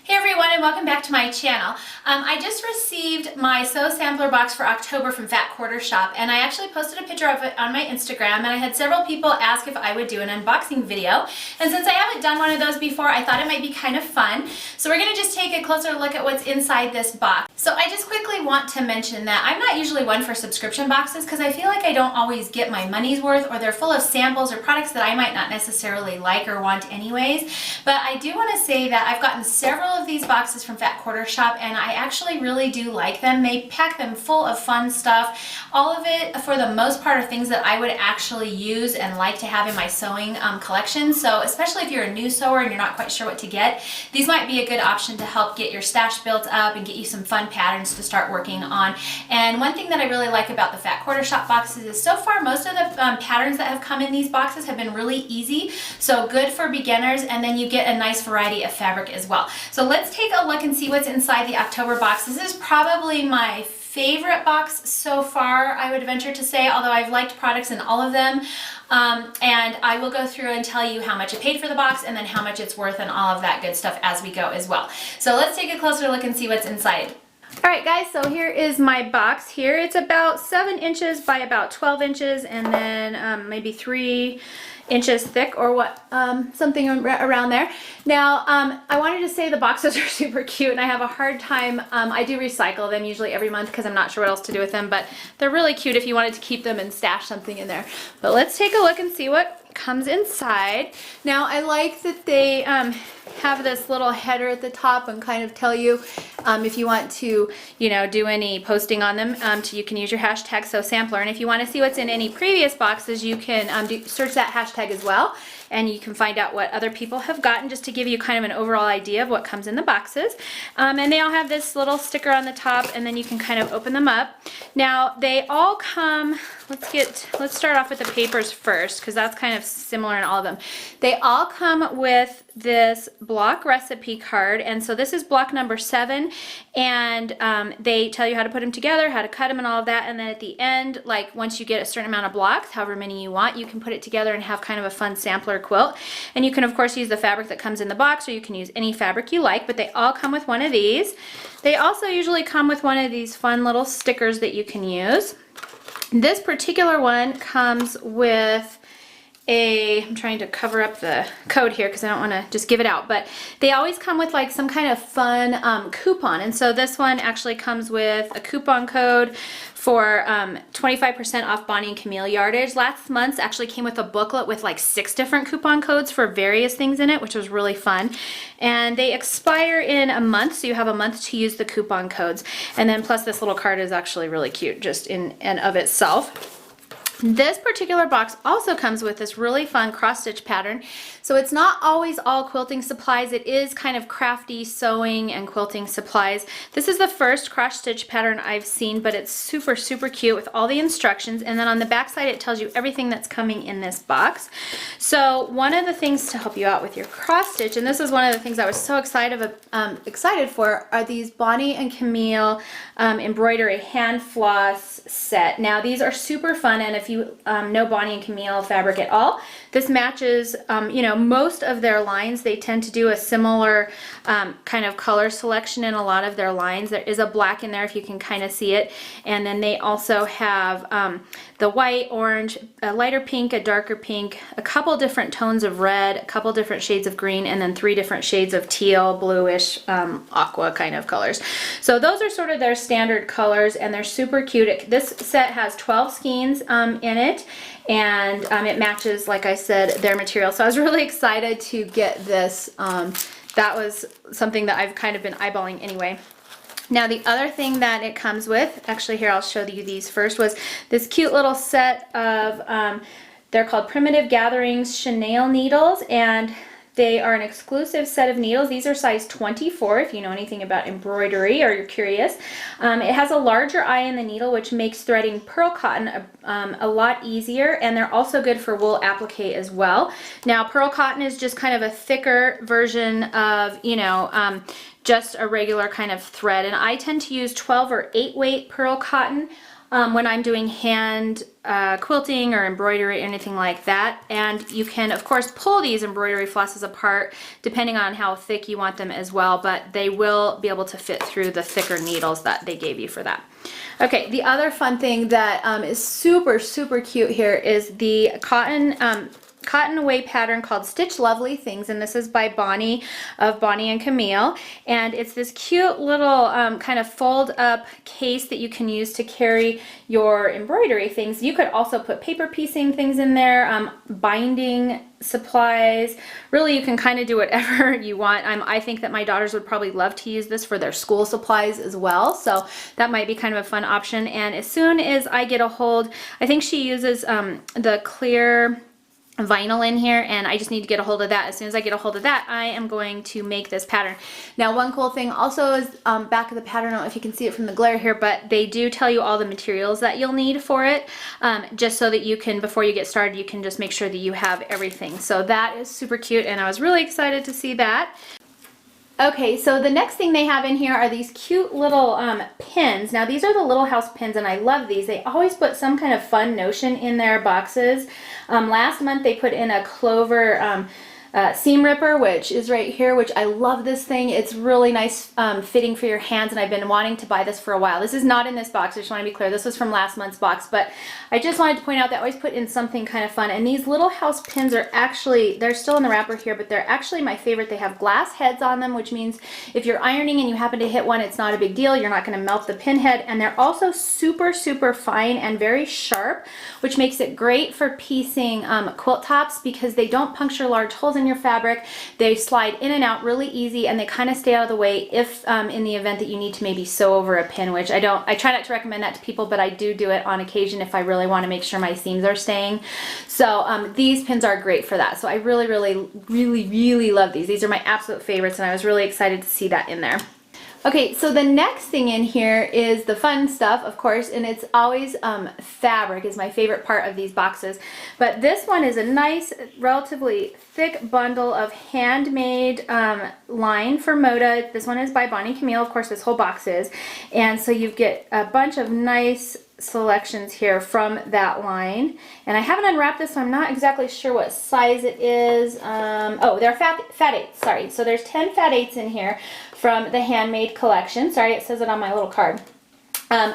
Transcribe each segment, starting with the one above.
Hey everyone, and welcome back to my channel. I just received my Sew Sampler box for October from Fat Quarter Shop, and I actually posted a picture of it on my Instagram, and I had several people ask if I would do an unboxing video. And since I haven't done one of those before, I thought it might be kind of fun. So we're going to just take a closer look at what's inside this box. So I just quickly want to mention that I'm not usually one for subscription boxes because I feel like I don't always get my money's worth, or they're full of samples or products that I might not necessarily like or want anyways. But I do want to say that I've gotten several of these boxes from Fat Quarter Shop, and I actually really do like them. They pack them full of fun stuff. All of it, for the most part, are things that I would actually use and like to have in my sewing collection. So especially if you're a new sewer and you're not quite sure what to get, these might be a good option to help get your stash built up and get you some fun patterns to start working on. And one thing that I really like about the Fat Quarter Shop boxes is so far most of the patterns that have come in these boxes have been really easy, so good for beginners, and then you get a nice variety of fabric as well. So let's take a look and see what's inside the October box. This is probably my favorite box so far, I would venture to say, although I've liked products in all of them. And I will go through and tell you how much I paid for the box and then how much it's worth and all of that good stuff as we go as well. So let's take a closer look and see what's inside. Alright guys, so here is my box here. It's about 7 inches by about 12 inches and then maybe 3 inches thick or what, something around there. Now, I wanted to say the boxes are super cute, and I have a hard time, I do recycle them usually every month because I'm not sure what else to do with them, but they're really cute if you wanted to keep them and stash something in there. But let's take a look and see what comes inside. Now, I like that they have this little header at the top and kind of tell you if you want to, you know, do any posting on them, you can use your hashtag #SewSampler. And if you want to see what's in any previous boxes, you can search that hashtag as well, and you can find out what other people have gotten, just to give you kind of an overall idea of what comes in the boxes. And they all have this little sticker on the top, and then you can kind of open them up. Now, they all come, let's start off with the papers first, because that's kind of similar in all of them. They all come with this block recipe card, and so this is block number 7, and they tell you how to put them together, how to cut them, and all of that. And then at the end, like once you get a certain amount of blocks, however many you want, you can put it together and have kind of a fun sampler quilt. And you can of course use the fabric that comes in the box, or you can use any fabric you like, but they all come with one of these. They also usually come with one of these fun little stickers that you can use. This particular one comes with I'm trying to cover up the code here because I don't want to just give it out, but they always come with like some kind of fun coupon. And so this one actually comes with a coupon code for 25% off Bonnie and Camille yardage. Last month's actually came with a booklet with like 6 different coupon codes for various things in it, which was really fun. And they expire in a month, so you have a month to use the coupon codes. And then plus this little card is actually really cute just in and of itself. This particular box also comes with this really fun cross-stitch pattern. So it's not always all quilting supplies. It is kind of crafty sewing and quilting supplies. This is the first cross-stitch pattern I've seen, but it's super, super cute with all the instructions. And then on the back side, it tells you everything that's coming in this box. So one of the things to help you out with your cross-stitch, and this is one of the things I was so excited for, are these Bonnie and Camille embroidery hand floss set. Now these are super fun, and if you know Bonnie and Camille fabric at all, this matches, you know, most of their lines. They tend to do a similar kind of color selection in a lot of their lines. There is a black in there if you can kind of see it, and then they also have the white, orange, a lighter pink, a darker pink, a couple different tones of red, a couple different shades of green, and then 3 different shades of teal, bluish, aqua kind of colors. So those are sort of their standard colors, and they're super cute. This set has 12 skeins in it, and it matches, like I said, their material. So I was really excited to get this. That was something that I've kind of been eyeballing anyway. Now the other thing that it comes with, actually here I'll show you these first, was this cute little set of, they're called Primitive Gatherings chenille needles, and they are an exclusive set of needles. These are size 24 if you know anything about embroidery or you're curious. It has a larger eye in the needle, which makes threading pearl cotton a lot easier, and they're also good for wool applique as well. Now pearl cotton is just kind of a thicker version of, you know, just a regular kind of thread, and I tend to use 12 or 8 weight pearl cotton. when I'm doing hand quilting or embroidery, anything like that. And you can, of course, pull these embroidery flosses apart depending on how thick you want them as well, but they will be able to fit through the thicker needles that they gave you for that. Okay, the other fun thing that is super, super cute here is the cotton away pattern called Stitch Lovely Things, and this is by Bonnie of Bonnie and Camille, and it's this cute little kind of fold up case that you can use to carry your embroidery things. You could also put paper piecing things in there, binding supplies. Really, you can kind of do whatever you want. I think that my daughters would probably love to use this for their school supplies as well, so that might be kind of a fun option. And as soon as I get a hold, I think she uses the clear vinyl in here, and I just need to get a hold of that. As soon as I get a hold of that, I am going to make this pattern. Now, one cool thing also is back of the pattern, I don't know if you can see it from the glare here, but they do tell you all the materials that you'll need for it, just so that you can, before you get started, you can just make sure that you have everything. So that is super cute, and I was really excited to see that. Okay, so the next thing they have in here are these cute little pins. Now, these are the Little House pins, and I love these. They always put some kind of fun notion in their boxes. Last month, they put in a clover seam ripper, which is right here, which I love this thing. It's really nice fitting for your hands, and I've been wanting to buy this for a while. This is not in this box, I just want to be clear. This was from last month's box, but I just wanted to point out that I always put in something kind of fun. And these Little House pins are actually, they're still in the wrapper here, but they're actually my favorite. They have glass heads on them, which means if you're ironing and you happen to hit one, it's not a big deal. You're not going to melt the pin head. And they're also super, super fine and very sharp, which makes it great for piecing quilt tops because they don't puncture large holes in your fabric. They slide in and out really easy, and they kind of stay out of the way if in the event that you need to maybe sew over a pin, which I try not to recommend that to people, but I do it on occasion if I really want to make sure my seams are staying. So these pins are great for that. So I really, really, really, really love these. These are my absolute favorites, and I was really excited to see that in there. Okay, so the next thing in here is the fun stuff, of course, and it's always fabric is my favorite part of these boxes. But this one is a nice, relatively thick bundle of handmade line for Moda. This one is by Bonnie Camille, of course, this whole box is. And so you get a bunch of nice selections here from that line. And I haven't unwrapped this, so I'm not exactly sure what size it is. Oh, they're fat 8s, sorry. So there's 10 fat 8s in here from the handmade collection. Sorry, it says it on my little card.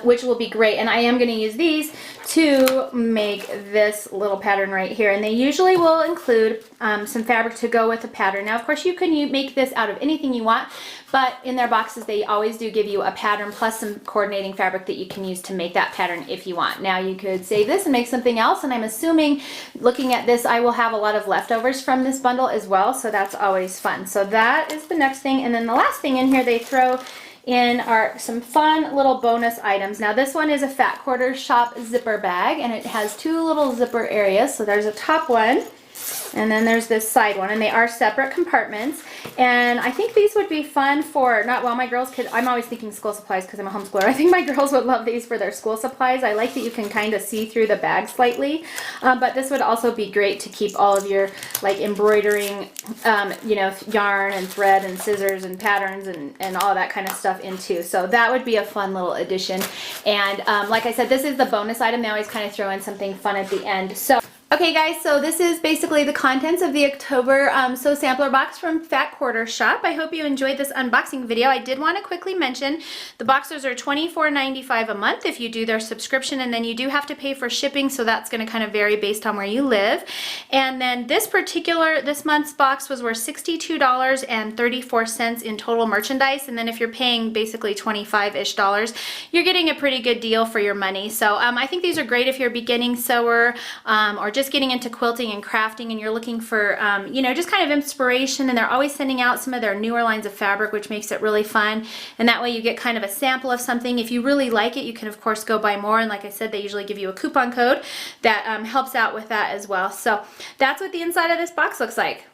Which will be great, and I am going to use these to make this little pattern right here, and they usually will include some fabric to go with the pattern. Now, of course, you can make this out of anything you want, but in their boxes they always do give you a pattern plus some coordinating fabric that you can use to make that pattern if you want. Now, you could save this and make something else, and I'm assuming, looking at this, I will have a lot of leftovers from this bundle as well, so that's always fun. So that is the next thing, and then the last thing in here they throw in are some fun little bonus items. Now, this one is a Fat Quarter Shop zipper bag, and it has two little zipper areas. So there's a top one, and then there's this side one, and they are separate compartments. And I think these would be fun for, my girls could, I'm always thinking school supplies because I'm a homeschooler. I think my girls would love these for their school supplies. I like that you can kind of see through the bag slightly, but this would also be great to keep all of your embroidering, yarn and thread and scissors and patterns and all that kind of stuff into. So that would be a fun little addition. And like I said, this is the bonus item. They always kind of throw in something fun at the end. So okay guys, so this is basically the contents of the October Sew Sampler box from Fat Quarter Shop. I hope you enjoyed this unboxing video. I did want to quickly mention the boxers are $24.95 a month if you do their subscription, and then you do have to pay for shipping, so that's going to kind of vary based on where you live. And then this month's box was worth $62.34 in total merchandise, and then if you're paying basically $25-ish, you're getting a pretty good deal for your money. So I think these are great if you're a beginning sewer or just getting into quilting and crafting and you're looking for, just kind of inspiration, and they're always sending out some of their newer lines of fabric, which makes it really fun. And that way you get kind of a sample of something. If you really like it, you can of course go buy more, and like I said, they usually give you a coupon code that helps out with that as well. So that's what the inside of this box looks like.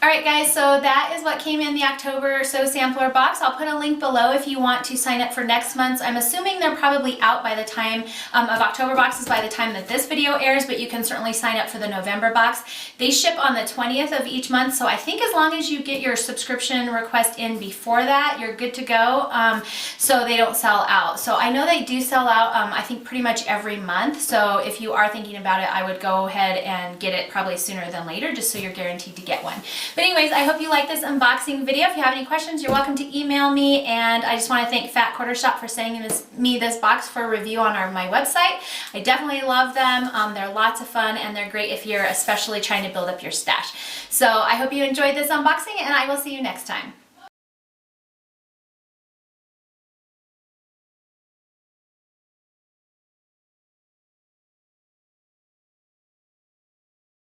Alright guys, so that is what came in the October Sew Sampler box. I'll put a link below if you want to sign up for next month's. I'm assuming they're probably out by the time of October boxes by the time that this video airs, but you can certainly sign up for the November box. They ship on the 20th of each month, so I think as long as you get your subscription request in before that, you're good to go, so they don't sell out. So I know they do sell out, I think pretty much every month, so if you are thinking about it, I would go ahead and get it probably sooner than later, just so you're guaranteed to get one. But anyways, I hope you like this unboxing video. If you have any questions, you're welcome to email me, and I just want to thank Fat Quarter Shop for sending me this box for review on my website. I definitely love them. They're lots of fun, and they're great if you're especially trying to build up your stash. So I hope you enjoyed this unboxing, and I will see you next time.